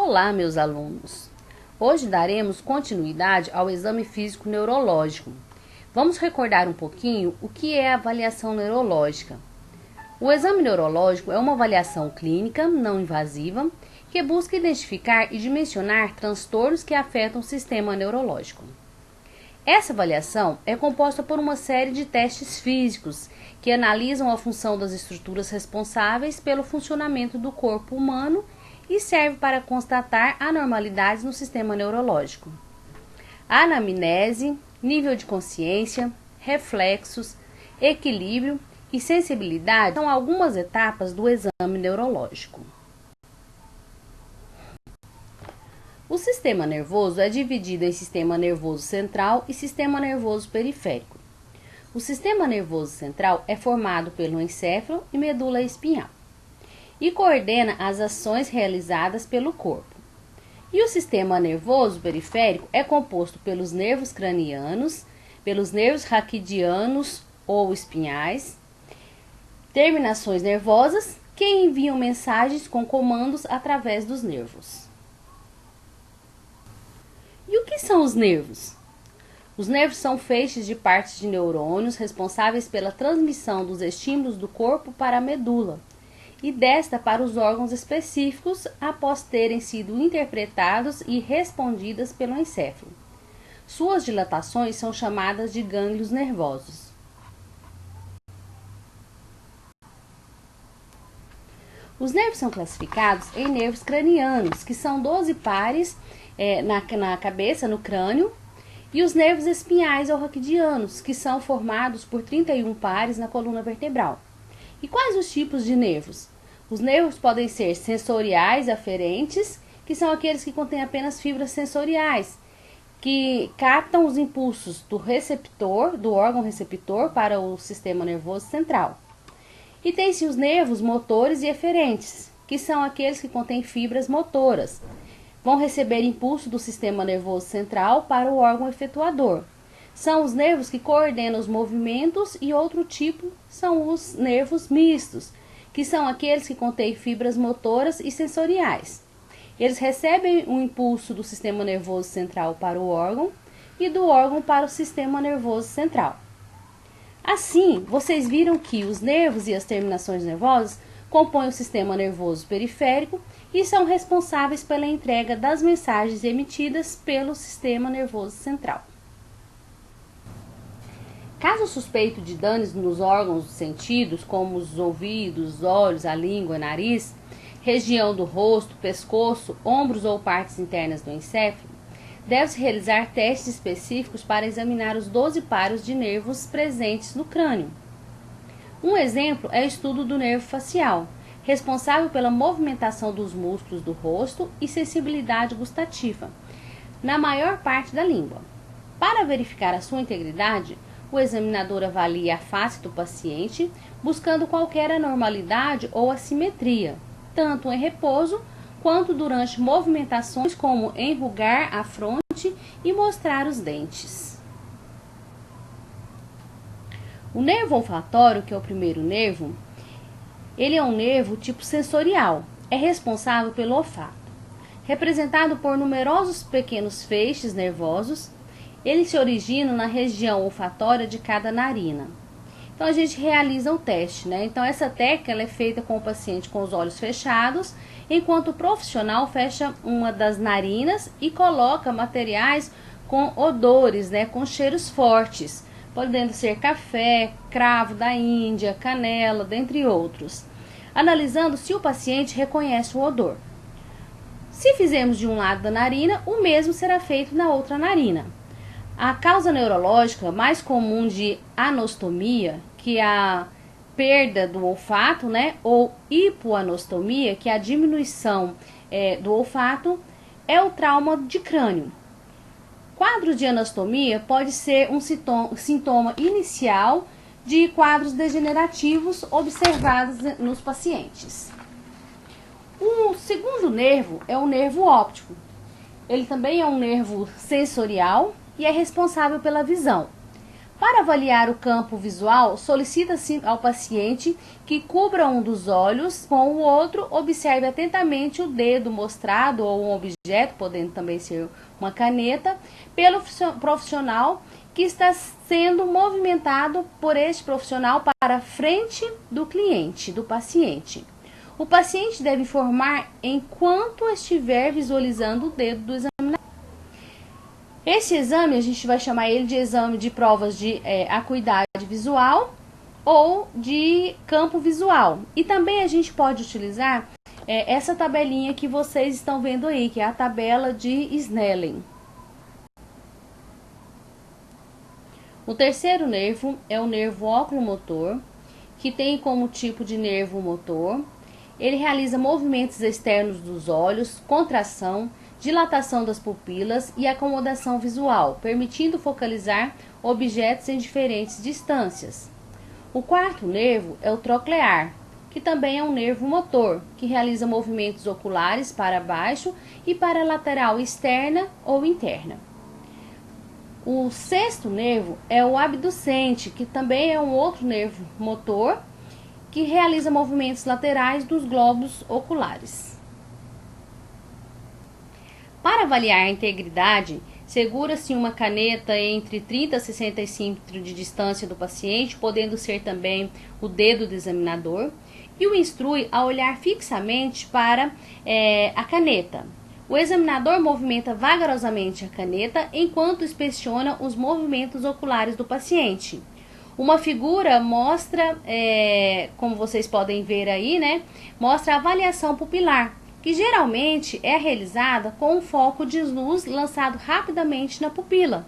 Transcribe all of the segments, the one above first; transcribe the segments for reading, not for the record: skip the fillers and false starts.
Olá, meus alunos! Hoje daremos continuidade ao exame físico neurológico. Vamos recordar um pouquinho o que é a avaliação neurológica. O exame neurológico é uma avaliação clínica não invasiva que busca identificar e dimensionar transtornos que afetam o sistema neurológico. Essa avaliação é composta por uma série de testes físicos que analisam a função das estruturas responsáveis pelo funcionamento do corpo humano e serve para constatar anormalidades no sistema neurológico. A anamnese, nível de consciência, reflexos, equilíbrio e sensibilidade são algumas etapas do exame neurológico. O sistema nervoso é dividido em sistema nervoso central e sistema nervoso periférico. O sistema nervoso central é formado pelo encéfalo e medula espinhal e coordena as ações realizadas pelo corpo. E o sistema nervoso periférico é composto pelos nervos cranianos, pelos nervos raquidianos ou espinhais, terminações nervosas que enviam mensagens com comandos através dos nervos. E o que são os nervos? Os nervos são feixes de partes de neurônios responsáveis pela transmissão dos estímulos do corpo para a medula e desta para os órgãos específicos após terem sido interpretados e respondidas pelo encéfalo. Suas dilatações são chamadas de gânglios nervosos. Os nervos são classificados em nervos cranianos, que são 12 pares na cabeça, no crânio, e os nervos espinhais ou raquidianos, que são formados por 31 pares na coluna vertebral. E quais os tipos de nervos? Os nervos podem ser sensoriais aferentes, que são aqueles que contêm apenas fibras sensoriais, que captam os impulsos do receptor, do órgão receptor para o sistema nervoso central. E tem-se os nervos motores e eferentes, que são aqueles que contêm fibras motoras. Vão receber impulso do sistema nervoso central para o órgão efetuador. São os nervos que coordenam os movimentos e outro tipo são os nervos mistos, que são aqueles que contêm fibras motoras e sensoriais. Eles recebem o impulso do sistema nervoso central para o órgão e do órgão para o sistema nervoso central. Assim, vocês viram que os nervos e as terminações nervosas compõem o sistema nervoso periférico e são responsáveis pela entrega das mensagens emitidas pelo sistema nervoso central. Caso suspeito de danos nos órgãos dos sentidos, como os ouvidos, olhos, a língua, nariz, região do rosto, pescoço, ombros ou partes internas do encéfalo, deve-se realizar testes específicos para examinar os 12 pares de nervos presentes no crânio. Um exemplo é o estudo do nervo facial, responsável pela movimentação dos músculos do rosto e sensibilidade gustativa, na maior parte da língua. Para verificar a sua integridade, o examinador avalia a face do paciente, buscando qualquer anormalidade ou assimetria, tanto em repouso quanto durante movimentações como enrugar a fronte e mostrar os dentes. O nervo olfatório, que é o primeiro nervo, ele é um nervo tipo sensorial, é responsável pelo olfato. Representado por numerosos pequenos feixes nervosos, eles se originam na região olfatória de cada narina. Então a gente realiza o teste, né? Então essa técnica ela é feita com o paciente com os olhos fechados, enquanto o profissional fecha uma das narinas e coloca materiais com odores, né? Com cheiros fortes, podendo ser café, cravo da Índia, canela, dentre outros, analisando se o paciente reconhece o odor. Se fizermos de um lado da narina, o mesmo será feito na outra narina. A causa neurológica mais comum de anostomia, que é a perda do olfato, né, ou hipoanostomia, que é a diminuição do olfato, é o trauma de crânio. Quadro de anostomia pode ser um sintoma inicial de quadros degenerativos observados nos pacientes. O segundo nervo é o nervo óptico. Ele também é um nervo sensorial e é responsável pela visão. Para avaliar o campo visual, solicita-se ao paciente que cubra um dos olhos com o outro, observe atentamente o dedo mostrado ou um objeto, podendo também ser uma caneta, pelo profissional que está sendo movimentado por este profissional para frente do cliente, do paciente. O paciente deve informar enquanto estiver visualizando o dedo do examinador. Esse exame, a gente vai chamar ele de exame de provas de acuidade visual ou de campo visual. E também a gente pode utilizar essa tabelinha que vocês estão vendo aí, que é a tabela de Snellen. O terceiro nervo é o nervo oculomotor, que tem como tipo de nervo motor. Ele realiza movimentos externos dos olhos, contração, dilatação das pupilas e acomodação visual, permitindo focalizar objetos em diferentes distâncias. O quarto nervo é o troclear, que também é um nervo motor, que realiza movimentos oculares para baixo e para a lateral externa ou interna. O sexto nervo é o abducente, que também é um outro nervo motor, que realiza movimentos laterais dos globos oculares. Para avaliar a integridade, segura-se uma caneta entre 30 a 60 centímetros de distância do paciente, podendo ser também o dedo do examinador, e o instrui a olhar fixamente para a caneta. O examinador movimenta vagarosamente a caneta enquanto inspeciona os movimentos oculares do paciente. Uma figura mostra, como vocês podem ver aí, né, mostra a avaliação pupilar, que geralmente é realizada com um foco de luz lançado rapidamente na pupila.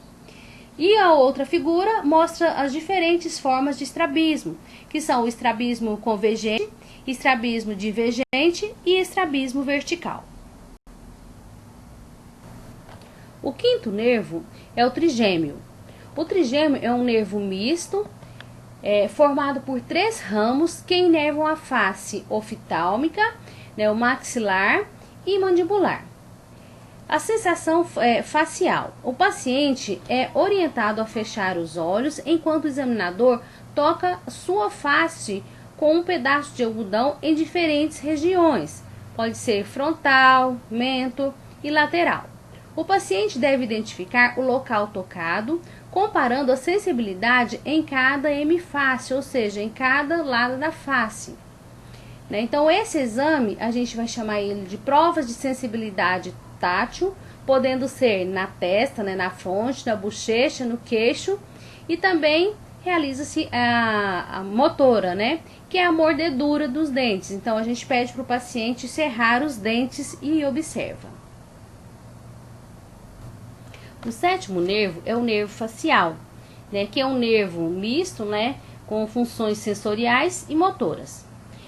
E a outra figura mostra as diferentes formas de estrabismo, que são o estrabismo convergente, estrabismo divergente e estrabismo vertical. O quinto nervo é o trigêmeo. O trigêmeo é um nervo misto, formado por 3 ramos que inervam a face oftálmica, o maxilar e mandibular. A sensação facial. O paciente é orientado a fechar os olhos enquanto o examinador toca sua face com um pedaço de algodão em diferentes regiões. Pode ser frontal, mento e lateral. O paciente deve identificar o local tocado, comparando a sensibilidade em cada hemiface, ou seja, em cada lado da face. Então, esse exame, a gente vai chamar ele de provas de sensibilidade tátil, podendo ser na testa, na fronte, na bochecha, no queixo, e também realiza-se a motora, que é a mordedura dos dentes. Então, a gente pede para o paciente cerrar os dentes e observa. O sétimo nervo é o nervo facial, que é um nervo misto, com funções sensoriais e motoras.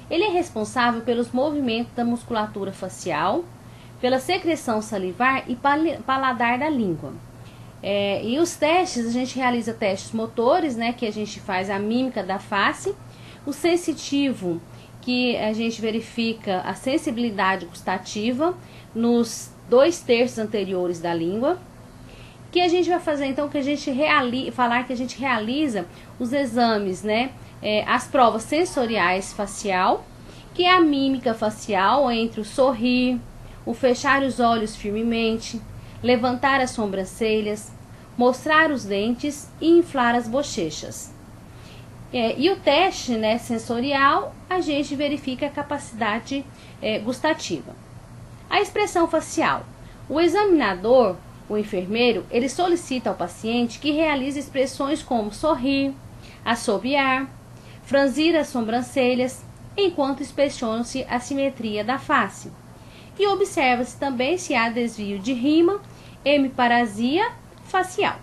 Ele é responsável pelos movimentos da musculatura facial, pela secreção salivar e paladar da língua. E os testes, a gente realiza testes motores, que a gente faz a mímica da face. O sensitivo, que a gente verifica a sensibilidade gustativa nos 2/3 anteriores da língua. Que a gente vai fazer então, que a gente realiza os exames, as provas sensoriais facial, que é a mímica facial entre o sorrir, o fechar os olhos firmemente, levantar as sobrancelhas, mostrar os dentes e inflar as bochechas. E o teste sensorial, a gente verifica a capacidade gustativa. A expressão facial. O examinador, o enfermeiro, ele solicita ao paciente que realize expressões como sorrir, assobiar, franzir as sobrancelhas, enquanto inspeciona-se a simetria da face. E observa-se também se há desvio de rima, hemiparesia facial.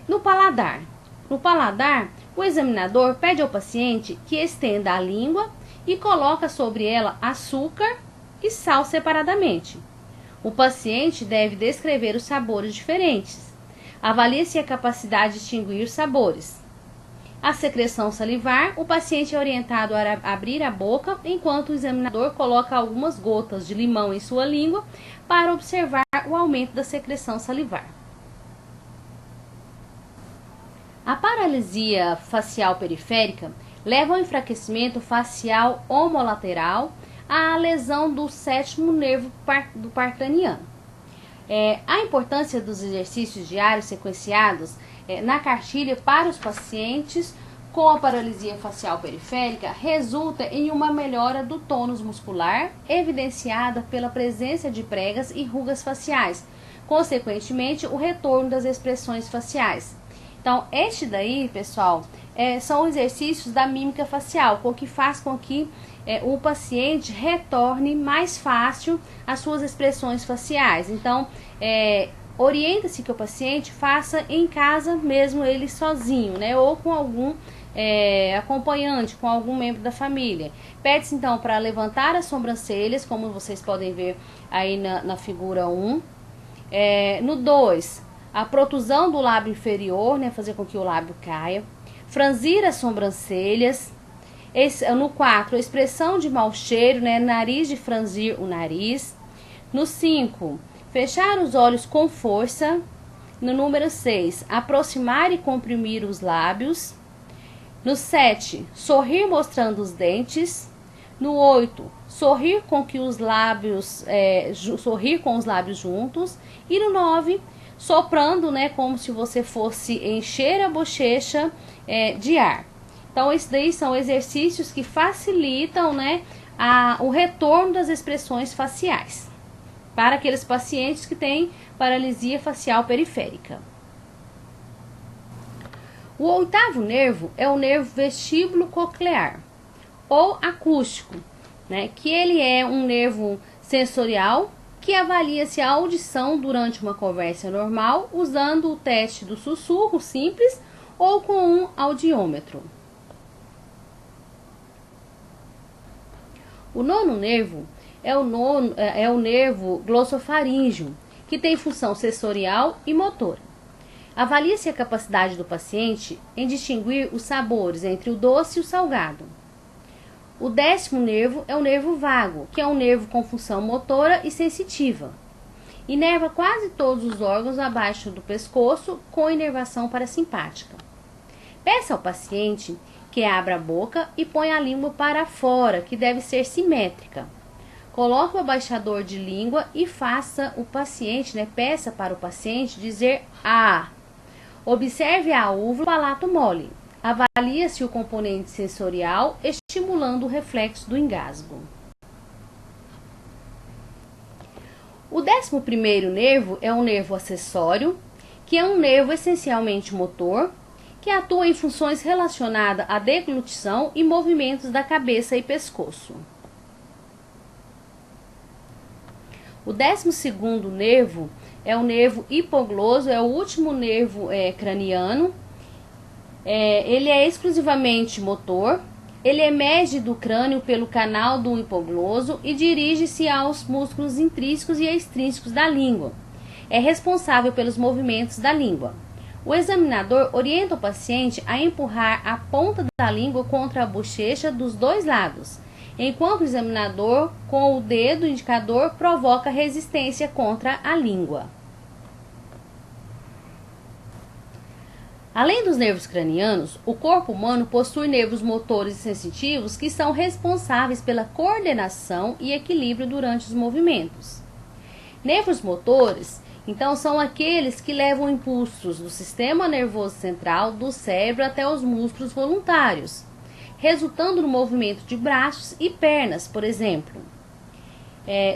No paladar. No paladar, o examinador pede ao paciente que estenda a língua e coloca sobre ela açúcar e sal separadamente. O paciente deve descrever os sabores diferentes. Avalie-se a capacidade de distinguir os sabores. A secreção salivar, o paciente é orientado a abrir a boca enquanto o examinador coloca algumas gotas de limão em sua língua para observar o aumento da secreção salivar. A paralisia facial periférica leva ao enfraquecimento facial homolateral, à lesão do sétimo nervo do parcraniano. A importância dos exercícios diários sequenciados na cartilha para os pacientes com a paralisia facial periférica resulta em uma melhora do tônus muscular, evidenciada pela presença de pregas e rugas faciais, consequentemente o retorno das expressões faciais. Então, este daí, pessoal, são exercícios da mímica facial, o que faz com que o paciente retorne mais fácil as suas expressões faciais. Então, orienta-se que o paciente faça em casa mesmo ele sozinho, né? Ou com algum acompanhante, com algum membro da família. Pede-se então para levantar as sobrancelhas, como vocês podem ver aí na figura 1. No 2, a protusão do lábio inferior, né? Fazer com que o lábio caia. Franzir as sobrancelhas. No 4, a expressão de mau cheiro, né? Nariz de franzir o nariz. No 5, fechar os olhos com força. No número 6, aproximar e comprimir os lábios. No 7, sorrir mostrando os dentes. No 8, sorrir com os lábios juntos. E no 9, soprando, né, como se você fosse encher a bochecha de ar. Então, esses daí são exercícios que facilitam, né, o retorno das expressões faciais para aqueles pacientes que têm paralisia facial periférica. O 8º nervo é o nervo vestíbulo coclear ou acústico, né, que ele é um nervo sensorial que avalia-se a audição durante uma conversa normal usando o teste do sussurro simples ou com um audiômetro. O 9º nervo é o nervo glossofaríngeo, que tem função sensorial e motora. Avalia-se a capacidade do paciente em distinguir os sabores entre o doce e o salgado. O 10º nervo é o nervo vago, que é um nervo com função motora e sensitiva. Inerva quase todos os órgãos abaixo do pescoço com inervação parasimpática. Peça ao paciente que abra a boca e ponha a língua para fora, que deve ser simétrica. Coloque o abaixador de língua e faça o paciente, peça para o paciente dizer A. Observe a uva e o palato mole. Avalia-se o componente sensorial, estimulando o reflexo do engasgo. O 11º nervo é um nervo acessório, que é um nervo essencialmente motor, que atua em funções relacionadas à deglutição e movimentos da cabeça e pescoço. O 12º nervo é o nervo hipogloso, é o último nervo craniano. Ele é exclusivamente motor. Ele emerge do crânio pelo canal do hipogloso e dirige-se aos músculos intrínsecos e extrínsecos da língua. É responsável pelos movimentos da língua. O examinador orienta o paciente a empurrar a ponta da língua contra a bochecha dos dois lados, enquanto o examinador, com o dedo indicador, provoca resistência contra a língua. Além dos nervos cranianos, o corpo humano possui nervos motores e sensitivos que são responsáveis pela coordenação e equilíbrio durante os movimentos. Nervos motores, então, são aqueles que levam impulsos do sistema nervoso central do cérebro até os músculos voluntários, resultando no movimento de braços e pernas, por exemplo.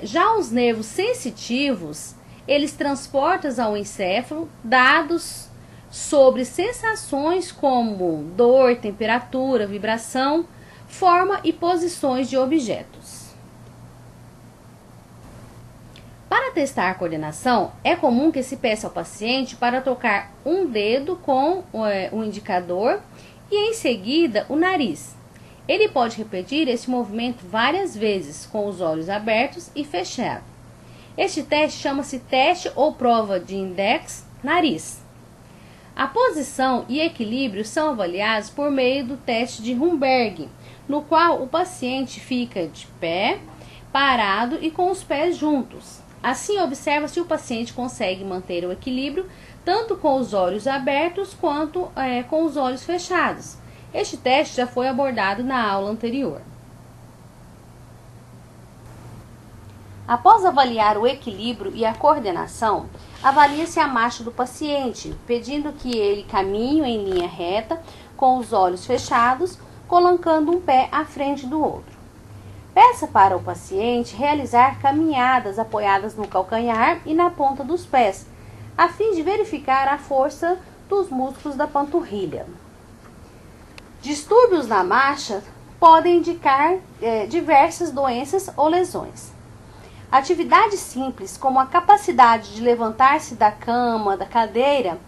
Já os nervos sensitivos, eles transportam ao encéfalo dados sobre sensações como dor, temperatura, vibração, forma e posições de objetos. Para testar a coordenação, é comum que se peça ao paciente para tocar um dedo com o indicador e em seguida o nariz. Ele pode repetir esse movimento várias vezes com os olhos abertos e fechados. Este teste chama-se teste ou prova de index-nariz. A posição e equilíbrio são avaliados por meio do teste de Humberg, no qual o paciente fica de pé, parado e com os pés juntos. Assim, observa se o paciente consegue manter o equilíbrio tanto com os olhos abertos quanto com os olhos fechados. Este teste já foi abordado na aula anterior. Após avaliar o equilíbrio e a coordenação, avalia-se a marcha do paciente, pedindo que ele caminhe em linha reta, com os olhos fechados, colocando um pé à frente do outro. Peça para o paciente realizar caminhadas apoiadas no calcanhar e na ponta dos pés, a fim de verificar a força dos músculos da panturrilha. Distúrbios na marcha podem indicar diversas doenças ou lesões. Atividades simples, como a capacidade de levantar-se da cama, da cadeira,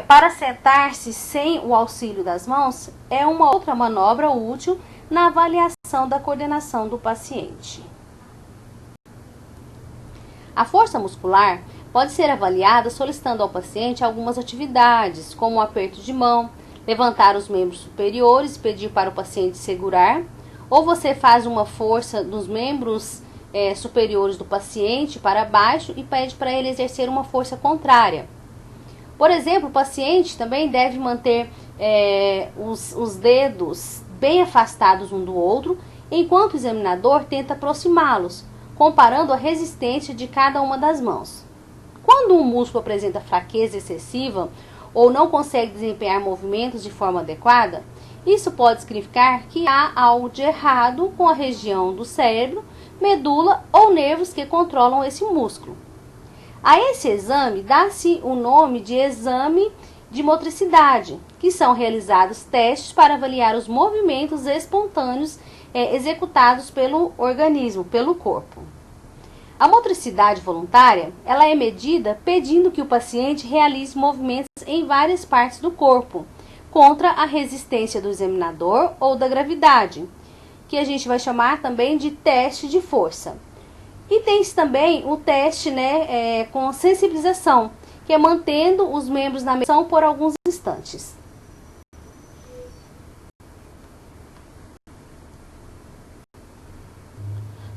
para sentar-se sem o auxílio das mãos, é uma outra manobra útil na avaliação da coordenação do paciente. A força muscular pode ser avaliada solicitando ao paciente algumas atividades, como o aperto de mão, levantar os membros superiores e pedir para o paciente segurar, ou você faz uma força nos membros superiores do paciente para baixo e pede para ele exercer uma força contrária. Por exemplo, o paciente também deve manter os dedos bem afastados um do outro, enquanto o examinador tenta aproximá-los, comparando a resistência de cada uma das mãos. Quando um músculo apresenta fraqueza excessiva ou não consegue desempenhar movimentos de forma adequada, isso pode significar que há algo de errado com a região do cérebro, medula ou nervos que controlam esse músculo. A esse exame dá-se o nome de exame de motricidade, que são realizados testes para avaliar os movimentos espontâneos executados pelo organismo, pelo corpo. A motricidade voluntária, ela é medida pedindo que o paciente realize movimentos em várias partes do corpo, contra a resistência do examinador ou da gravidade, que a gente vai chamar também de teste de força. E tem também o teste com sensibilização, que é mantendo os membros na posição por alguns instantes.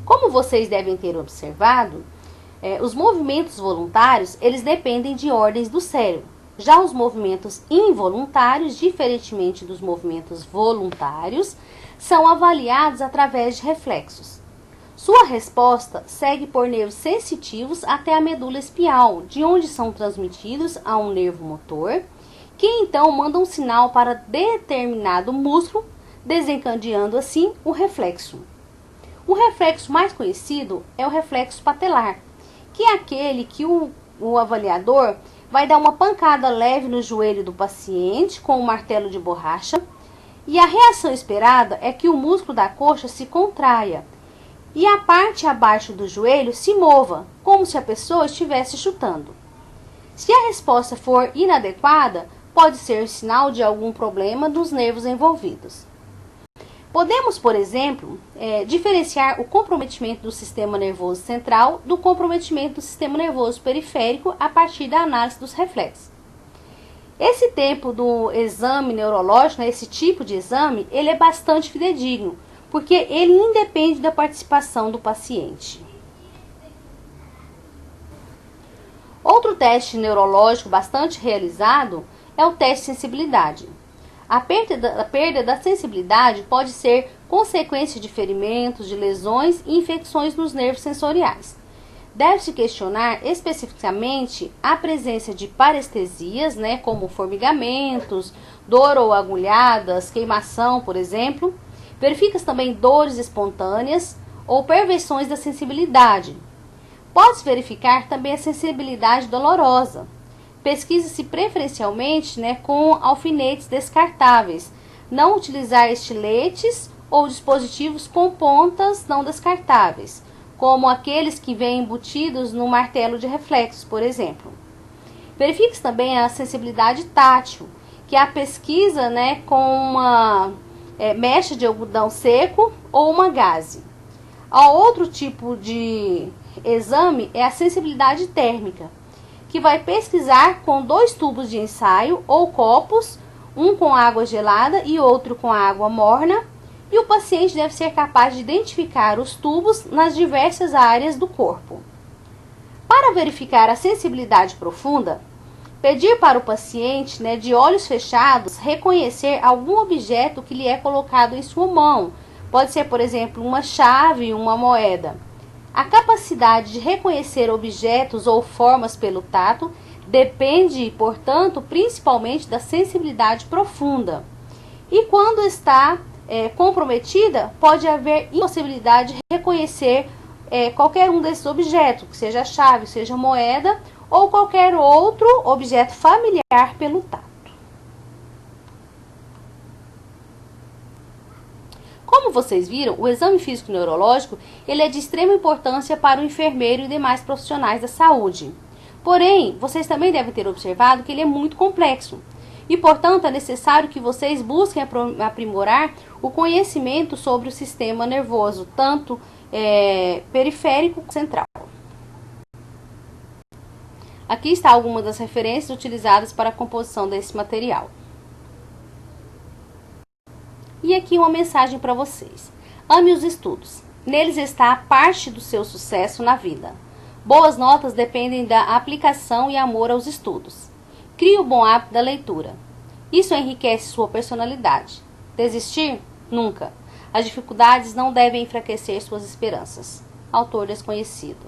Como vocês devem ter observado, os movimentos voluntários, eles dependem de ordens do cérebro. Já os movimentos involuntários, diferentemente dos movimentos voluntários, são avaliados através de reflexos. Sua resposta segue por nervos sensitivos até a medula espial, de onde são transmitidos a um nervo motor, que então manda um sinal para determinado músculo, desencadeando assim o reflexo. O reflexo mais conhecido é o reflexo patelar, que é aquele que o avaliador vai dar uma pancada leve no joelho do paciente com um martelo de borracha, e a reação esperada é que o músculo da coxa se contraia e a parte abaixo do joelho se mova, como se a pessoa estivesse chutando. Se a resposta for inadequada, pode ser sinal de algum problema dos nervos envolvidos. Podemos, por exemplo, diferenciar o comprometimento do sistema nervoso central do comprometimento do sistema nervoso periférico a partir da análise dos reflexos. Esse tempo do exame neurológico, esse tipo de exame, ele é bastante fidedigno, porque ele independe da participação do paciente. Outro teste neurológico bastante realizado é o teste de sensibilidade. A perda da sensibilidade pode ser consequência de ferimentos, de lesões e infecções nos nervos sensoriais. Deve-se questionar especificamente a presença de parestesias, como formigamentos, dor ou agulhadas, queimação, por exemplo. Verifica-se também dores espontâneas ou perversões da sensibilidade. Pode-se verificar também a sensibilidade dolorosa. Pesquisa-se preferencialmente com alfinetes descartáveis. Não utilizar estiletes ou dispositivos com pontas não descartáveis, como aqueles que vêm embutidos no martelo de reflexos, por exemplo. Verifique-se também a sensibilidade tátil, que é a pesquisa com uma mecha de algodão seco ou uma gaze. Outro tipo de exame é a sensibilidade térmica, que vai pesquisar com 2 tubos de ensaio ou copos, um com água gelada e outro com água morna, e o paciente deve ser capaz de identificar os tubos nas diversas áreas do corpo. verificar a sensibilidade profunda, pedir para o paciente, de olhos fechados, reconhecer algum objeto que lhe é colocado em sua mão. Pode ser, por exemplo, uma chave, uma moeda. A capacidade de reconhecer objetos ou formas pelo tato depende, portanto, principalmente da sensibilidade profunda. E quando está comprometida, pode haver impossibilidade de reconhecer qualquer um desses objetos, que seja chave, seja moeda ou qualquer outro objeto familiar pelo tato. Como vocês viram, o exame físico neurológico ele é de extrema importância para o enfermeiro e demais profissionais da saúde. Porém, vocês também devem ter observado que ele é muito complexo. E, portanto, é necessário que vocês busquem aprimorar o conhecimento sobre o sistema nervoso, tanto periférico como central. Aqui está algumas das referências utilizadas para a composição desse material. E aqui uma mensagem para vocês. Ame os estudos. Neles está a parte do seu sucesso na vida. Boas notas dependem da aplicação e amor aos estudos. Crie o bom hábito da leitura. Isso enriquece sua personalidade. Desistir? Nunca. As dificuldades não devem enfraquecer suas esperanças. Autor desconhecido.